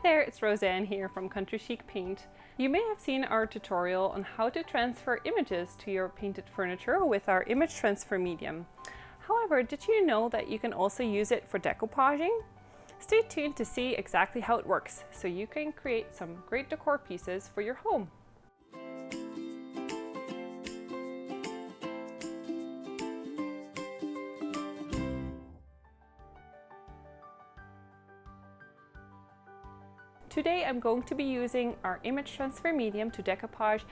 there, it's Rosanne here from Chic Paint. You may have seen our tutorial on how to transfer images to your painted furniture with our image transfer medium. However, did you know that you can also use it for decoupaging? Stay tuned to see exactly how it works so you can create some great decor pieces for your home. Today I'm going to be using our image transfer medium to decoupage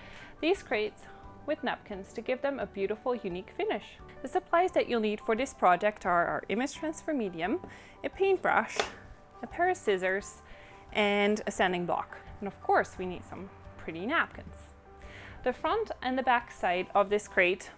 these crates with napkins to give them a beautiful, unique finish. The supplies that you'll need for this project are our image transfer medium, a paintbrush, a pair of scissors, and a sanding block. And of course we need some pretty napkins. The front and the back side of this crate,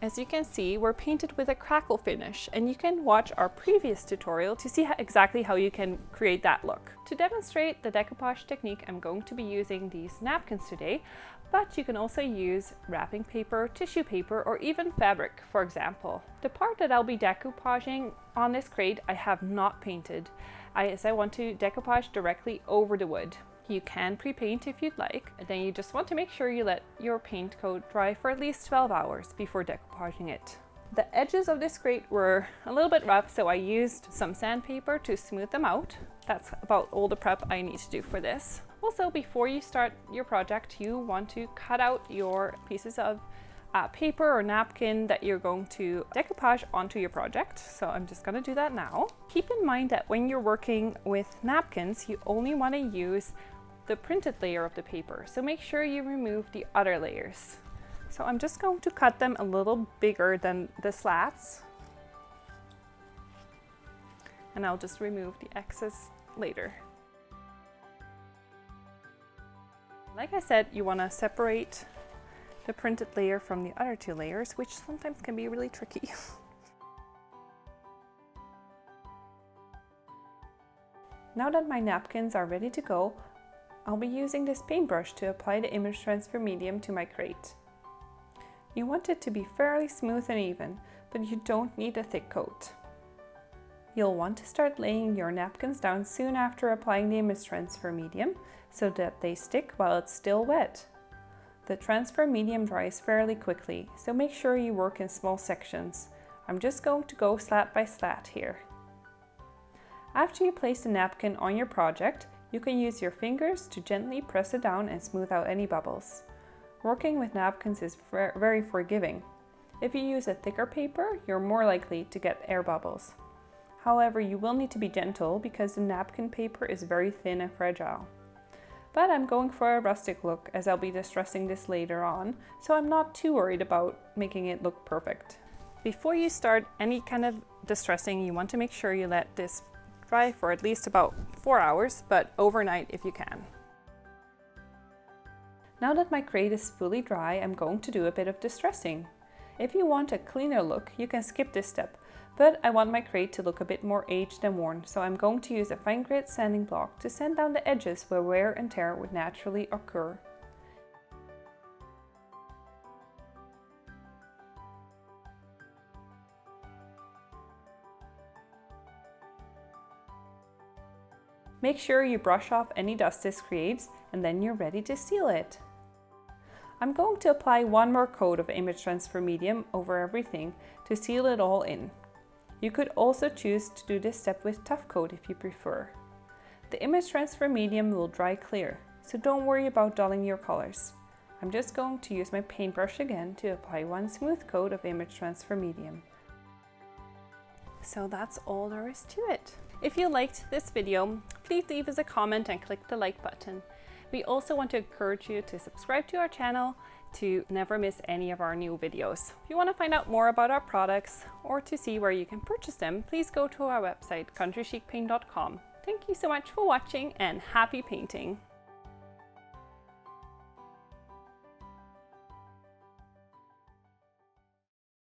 as you can see, were painted with a crackle finish, and you can watch our previous tutorial to see exactly how you can create that look. To demonstrate the decoupage technique, I'm going to be using these napkins today, but you can also use wrapping paper, tissue paper, or even fabric, for example. The part that I'll be decoupaging on this crate I have not painted, as I want to decoupage directly over the wood. You can pre-paint if you'd like, and then you just want to make sure you let your paint coat dry for at least 12 hours before decoupaging it. The edges of this crate were a little bit rough, so I used some sandpaper to smooth them out. That's about all the prep I need to do for this. Also, before you start your project, you want to cut out your pieces of paper or napkin that you're going to decoupage onto your project. So I'm just going to do that now. Keep in mind that when you're working with napkins, you only want to use the printed layer of the paper, so make sure you remove the other layers. So I'm just going to cut them a little bigger than the slats, and I'll just remove the excess later. Like I said, you want to separate the printed layer from the other two layers, which sometimes can be really tricky. Now that my napkins are ready to go, I'll be using this paintbrush to apply the image transfer medium to my crate. You want it to be fairly smooth and even, but you don't need a thick coat. You'll want to start laying your napkins down soon after applying the image transfer medium so that they stick while it's still wet. The transfer medium dries fairly quickly, so make sure you work in small sections. I'm just going to go slat by slat here. After you place the napkin on your project, you can use your fingers to gently press it down and smooth out any bubbles. Working with napkins is very forgiving. If you use a thicker paper, you're more likely to get air bubbles. However, you will need to be gentle because the napkin paper is very thin and fragile. But I'm going for a rustic look as I'll be distressing this later on, so I'm not too worried about making it look perfect. Before you start any kind of distressing, you want to make sure you let this dry for at least about 4 hours, but overnight if you can. Now that my crate is fully dry, I'm going to do a bit of distressing. If you want a cleaner look, you can skip this step, but I want my crate to look a bit more aged and worn, so I'm going to use a fine grit sanding block to sand down the edges where wear and tear would naturally occur. Make sure you brush off any dust this creates, and then you're ready to seal it. I'm going to apply one more coat of image transfer medium over everything to seal it all in. You could also choose to do this step with Tough Coat if you prefer. The image transfer medium will dry clear, so don't worry about dulling your colors. I'm just going to use my paintbrush again to apply one smooth coat of image transfer medium. So that's all there is to it. If you liked this video, please leave us a comment and click the like button. We also want to encourage you to subscribe to our channel to never miss any of our new videos. If you want to find out more about our products or to see where you can purchase them, please go to our website, countrychicpaint.com. Thank you so much for watching and happy painting!